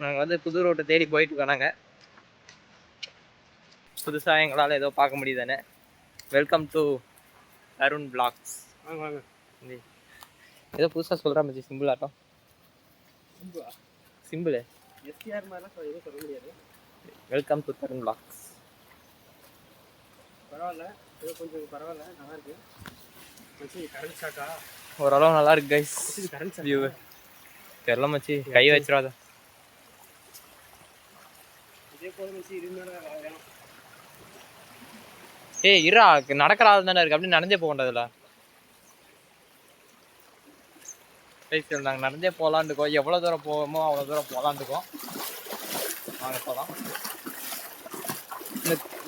நாங்கள் வந்து புது ரோட்டை தேடி போயிட்டு இருக்கோம். நாங்கள் புதுசாக எங்களால் ஏதோ பார்க்க முடியுதானே. Welcome to Tarun blogs. வாங்க ஏதோ புதுசாக சொல்கிறா மச்சி. சிம்பிள் ஆட்டம் சிம்பிள் எஸ்டிஆர் மாதிரிலாம் எதுவும் சொல்ல முடியாது. Welcome to Tarun blogs. பரவாயில்ல, ஏதோ கொஞ்சம் பரவாயில்ல, நல்லா இருக்கு. மச்சி கரண்ட் ஷாக்கா? ஓரளவு நல்லா இருக்கு கைஸ். கரண்ட் வியூ தெரியல மச்சி, கை வச்சிடாத. இதே போல மச்சி இது மேலே வேணும். ஏய் இருடா, நடக்கிற ஆள் தானே இருக்கு, அப்படி நடந்தே போகண்டதுல. நாங்கள் நடந்தே போகலான்ட்டுக்கோம். எவ்வளோ தூரம் போவோமோ அவ்வளோ தூரம் போகலான்ட்டுக்கோம். வாங்க போகலாம்.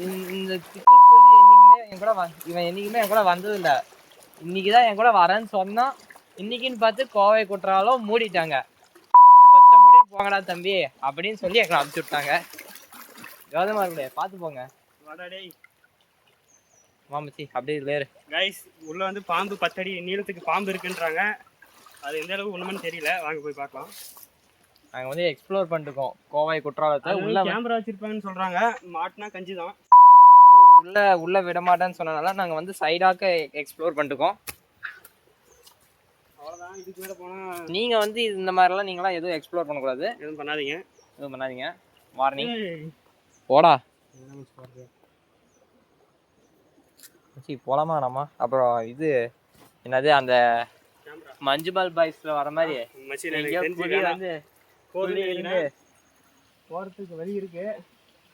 இந்த என்னைக்குமே என் கூட இவன் என்னைக்குமே என் கூட வந்ததில்லை. இன்னைக்கு தான் என் கூட வரேன்னு சொன்னான். இன்னைக்குன்னு பார்த்து கோவை குற்றாலம் மூடிட்டாங்க. கொஞ்சம் மூடி போங்கடா தம்பி அப்படின்னு சொல்லி எங்களை அனுப்பிச்சு விட்டாங்க. கௌதமா இருக்கலையே, பார்த்து போங்க. மாமச்சி அப்படியே இல்லையாரு கைஸ். உள்ள வந்து பாம்பு 10 அடி நீளத்துக்கு பாம்பு இருக்குன்றாங்க. அது எந்த அளவுக்கு உண்மைன்னு தெரியல, வாங்க போய் பார்க்கலாம். நாங்கள் வந்து எக்ஸ்ப்ளோர் பண்ணிருக்கோம் கோவை குற்றாலத்தை. உள்ள கேமரா வச்சிருப்பாங்கன்னு சொல்றாங்க. மாட்டினா கஞ்சி தான். உள்ள விட மாட்டேன்னு சொன்னனால நாங்கள் வந்து சைடாக்க எக்ஸ்ப்ளோர் பண்ணிருக்கோம். அவ்வளோதான். இதுக்கு மேலே போனா நீங்கள் வந்து இந்த மாதிரிலாம் நீங்களாம் எதுவும் எக்ஸ்ப்ளோர் பண்ணக்கூடாது. எதுவும் பண்ணாதீங்க. வார்னிங். போடா போலாமா வேணாமா? அப்புறம் இது என்னது, அந்த மஞ்சுபால் பாய்ஸ்ல வர மாதிரி வந்து போறதுக்கு வழி இருக்கு,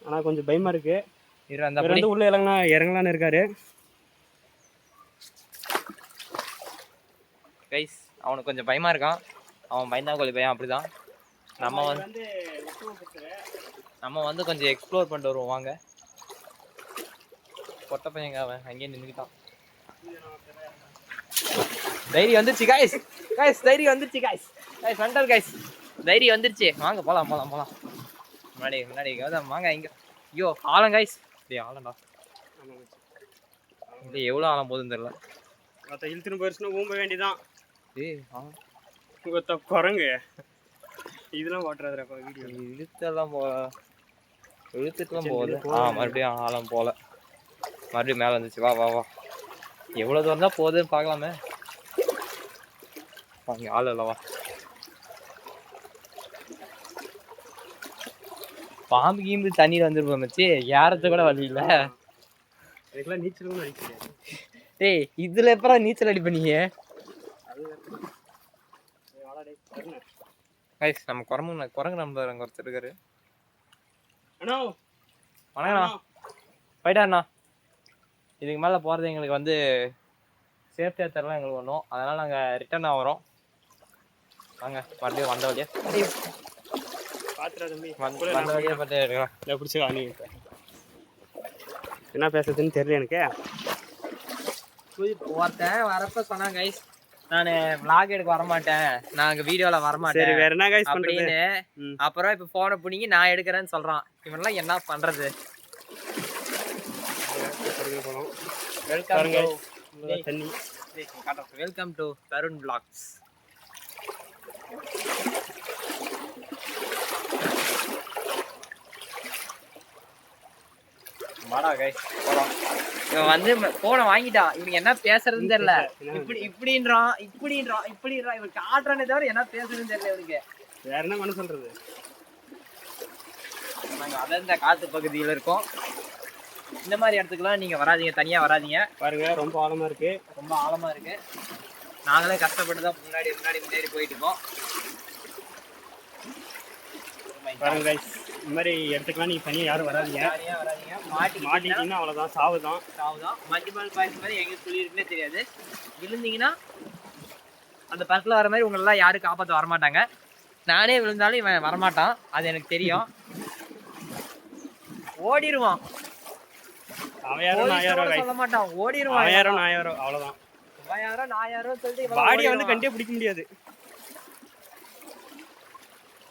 ஆனா கொஞ்சம் பயமா இருக்கு. அந்த உள்ள இறங்கலான்னு இருக்காரு கைஸ். அவனுக்கு கொஞ்சம் பயமா இருக்கான். அவன் பயந்தா கொஞ்சம் பயம். அப்படிதான் நம்ம வந்து கொஞ்சம் எக்ஸ்ப்ளோர் பண்ணிட்டு வருவோம். வாங்க. பொட்ட பையங்க அவன் அங்கேயே நின்றுக்கிட்டான். தைரியம் வந்துருச்சு கைஸ். தைரியம் வந்துருச்சு கைஸ். சென்டர் கைஸ், தைரியம் வந்துருச்சு. வாங்க போலாம். முன்னாடி கௌதம் வாங்க. இங்க ஐயோ ஆழம் கைஸ். ஆழம்டா. இது எவ்வளோ ஆழம் போகுதுன்னு தெரியல. இழுத்துன்னு போயிருச்சுன்னா ஊம்ப வேண்டிதான். ஏய் குரங்கு இதெல்லாம் ஓட்டுறாதுடா வீடியோ. இழுத்துட்டுலாம் போகுது. மறுபடியும் ஆழம் போல. மறுபடியும் மேலே வந்துச்சு. வா. எவ்வளோ தூரம் தான் போகுதுன்னு பார்க்கலாமே. வாங்க, ஆள் இல்லவா. பாம்பு கீம்பு தண்ணியில் வந்துருப்போம் மச்சி. ஏறத்து கூட வழி இல்லை. இதுக்கெல்லாம் நீச்சலும் அடிக்கிறேன். டேய் இதுல எப்பறம் நீச்சல் அடி பண்ணீங்க? நம்ம குரங்கு நம்பர் அங்கே ஒருத்தர் இருக்காரு. வணக்கண்ணா. போயிட்டாண்ணா. இதுக்கு மேலே போகிறது எங்களுக்கு வந்து சேஃப்டியாக தரலாம் எங்களுக்கு ஒன்றும். அதனால் நாங்கள் ரிட்டர்ன் ஆகிறோம். வாங்க மறுபடியும் வந்த வழியாக பிடிச்சிக்கா. நீ என்ன பேசுறதுன்னு தெரியல எனக்கு. ஒருத்தன் வரப்ப சொன்னாங்க கைஸ், நான் vlog எடுக்க வரமாட்டேன், நான் வீடியோல வரமாட்டேன். சரி, வேற என்ன கைஸ் அப்படின்னு. அப்புறம் இப்ப போனை புடிங்கி நான் எடுக்கிறேன்னு சொல்றான். இவனெல்லாம் என்ன பண்றது? Welcome to Tarun blogs. வாடா கைஸ் போலாம். இவன் வந்து போனை வாங்கிட்டான். இவனுக்கு என்ன பேசுறதுன்னு தெரியல. இப்படின்றான். இவனுக்கு ஆடுறானே தவிர என்ன பேசுறதுன்னு தெரியல இவனுக்கு. வேற என்ன பண்ண சொல்றது? நாங்க அடர்ந்த காட்டு பகுதியில் இருக்கோம். இந்த மாதிரி இடத்துக்குலாம் நீங்க வராதீங்க, தனியா வராதீங்க. பாருங்க ரொம்ப ஆழமா இருக்கு. நாங்களே கஷ்டப்பட்டு தான் முன்னாடி போயிட்டு இருக்கோம். பாருங்க கைஸ், இந்த மாதிரி இடத்துக்குலாம் நீங்க தனியா யாரும் வராதீங்க. மாட்டிட்டீங்கன்னா அவ்வளவுதான், சாவுதான். மல்டிபால் பாய்ஸ் மாதிரி எங்க சொல்லியிருக்குன்னே தெரியாது. விழுந்தீங்கன்னா அந்த பக்கத்தில் வர மாதிரி உங்களெல்லாம் யாரும் காப்பாற்ற வரமாட்டாங்க. நானே விழுந்தாலும் இவன் வரமாட்டான், அது எனக்கு தெரியும். ஓடிடுவான். சொல்ல மாட்டான், ஓடிடுவான். அவ்வளவுதான். நாயாரோ சொல்லிட்டு பாடியை வந்து கண்டே பிடிக்க முடியாது.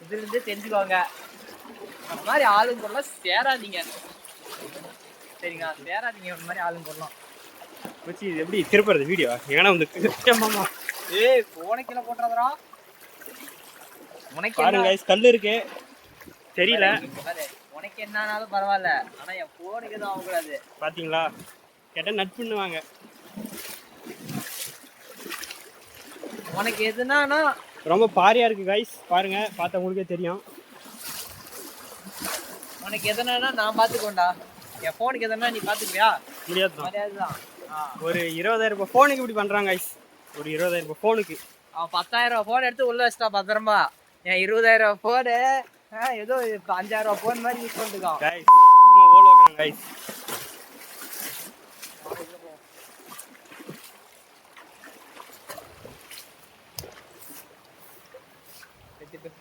இதுல இருந்து தெரிஞ்சுக்கோங்க, அந்த மாதிரி ஆளுங்க போடலாம் சேராதீங்க. சரிங்களா? சேராதீங்க அந்த மாதிரி ஆளுங்க போடலாம். வச்சு இது எப்படி திருப்புறது வீடியோ? ஏன்னா வந்து ஏய் போனை கீழே போட்டுறதுரா. உனக்கு பாருங்க guys, கல் இருக்கு தெரியல. உனக்கு என்னன்னாலும் பரவாயில்ல, ஆனா என் போனுக்கு எதுவும் ஆகக்கூடாது. பாத்தீங்களா, கேட்டா நட் பண்ணுவாங்க. உனக்கு எதுனா ரொம்ப பாரியா இருக்கு guys, பாருங்க, பார்த்தா உங்களுக்கே தெரியும். உனக்கு எதுனா நான் பாத்துக்கோண்டா. என் போனுக்கு எதுனா நீ பாத்துக்குவியா? முடியாதுதான். ஒரு 20,000 ரூபாய் போனுக்கு இப்படி பண்றாங்க guys. ஒரு 20,000 ரூபாய் போனுக்கு அவன் 10,000 ரூபாய் போன் எடுத்து உள்ள வச்சுட்டா பத்திரமா. என் 20,000 ரூபாய் போனு ஏதோ 5,000 ரூபாய் போன் மாதிரி யூஸ் பண்ணிருக்கான் guys. சும்மா ஓல் வாங்குறாங்க guys.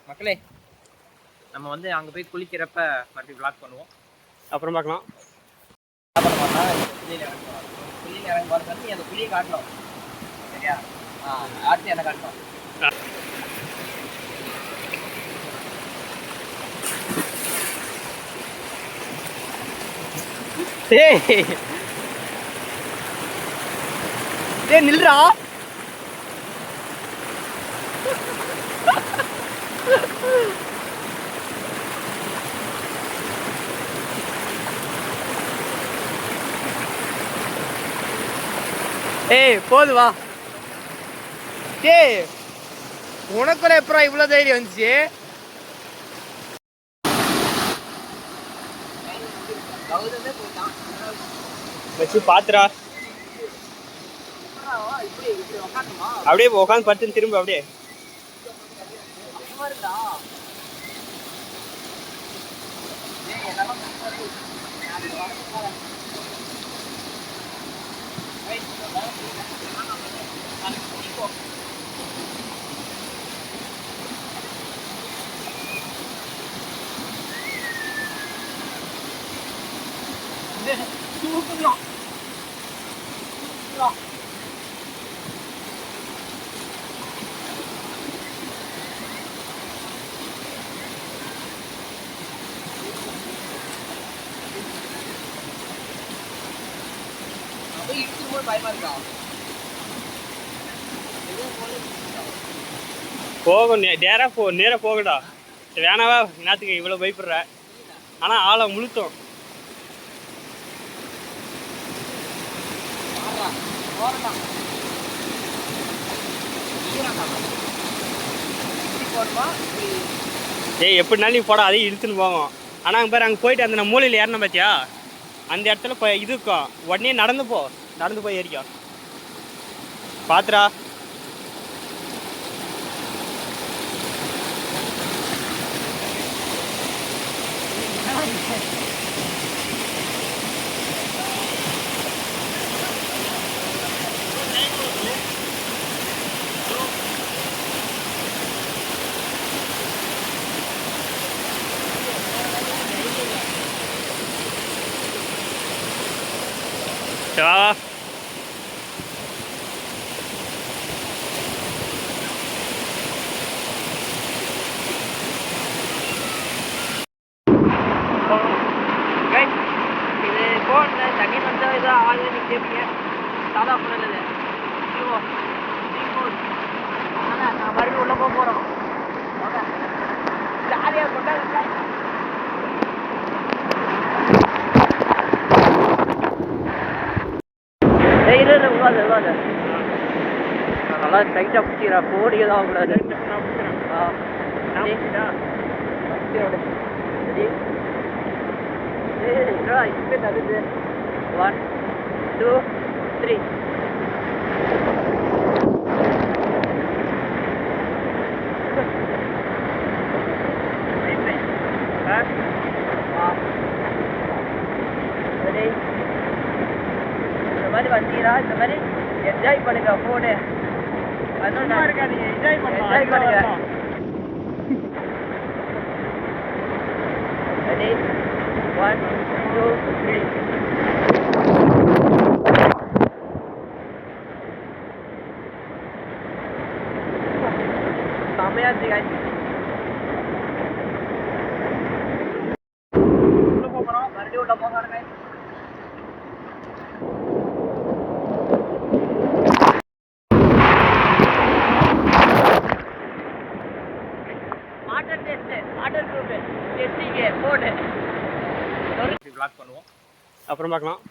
மக்களே, நம்ம வந்து அங்க போய் குளிக்கிறப்ப மறுபடியும் vlog பண்ணுவோம். அப்புறம் பார்க்கலாம். புள்ளியில் இறங்க போகிறது நீ அந்த புள்ளியை காட்டணும், சரியா? அடுத்து என்ன காட்டணும்? டேய் நில்றா. ஏய் போது வா. டேய் உனக்குள்ள எப்பறம் இவ்வளோ தைரியம் வந்துச்சு? வச்சு பாத்துரா. அப்படியே உட்காந்து படுத்து திரும்ப அப்படியே போகும். நேராக போகடா. வேணாவா நேரத்துக்கு இவ்வளோ பயப்படுற? ஆனால் ஆளை முழுத்தோம். ஏய் எப்படினாலும் நீ போட, அதையும் இழுத்துன்னு போவோம். ஆனால் அங்கே பாரு, அங்கே போயிட்டு அந்த மூலையில் ஏறணும் பார்த்தியா, அந்த இடத்துல இது இருக்கும். உடனே நடந்து போய் ஏறிக்கோ. பாத்துரா. வா. இது போன்ல தண்ணி வந்து இதாக ஆகுது நீ கேட்பீங்க. சாதா போன் இல்லை, நான் மறுபடியும் உள்ள போகிறோம். ஜாலியாக கொண்டாடுங்க. இல்லை விவாத நல்லா டைட்டாக பிடிச்சிக்கிறா. போடியே தான் கூடாது. இப்போ தகுது. 1 2 3. இந்த மாதிரி வந்தீங்கன்னா இந்த மாதிரி என்ஜாய் பண்ணுங்க. போனு இருக்காதீங்க, என்ஜாய் பண்ணுங்க. ரெடி 1 2 3. செம்மையா இருந்துச்சு. போகிறோம், மறுபடியும் உள்ள போகிறாங்க. அப்புறம் பார்க்கலாம்.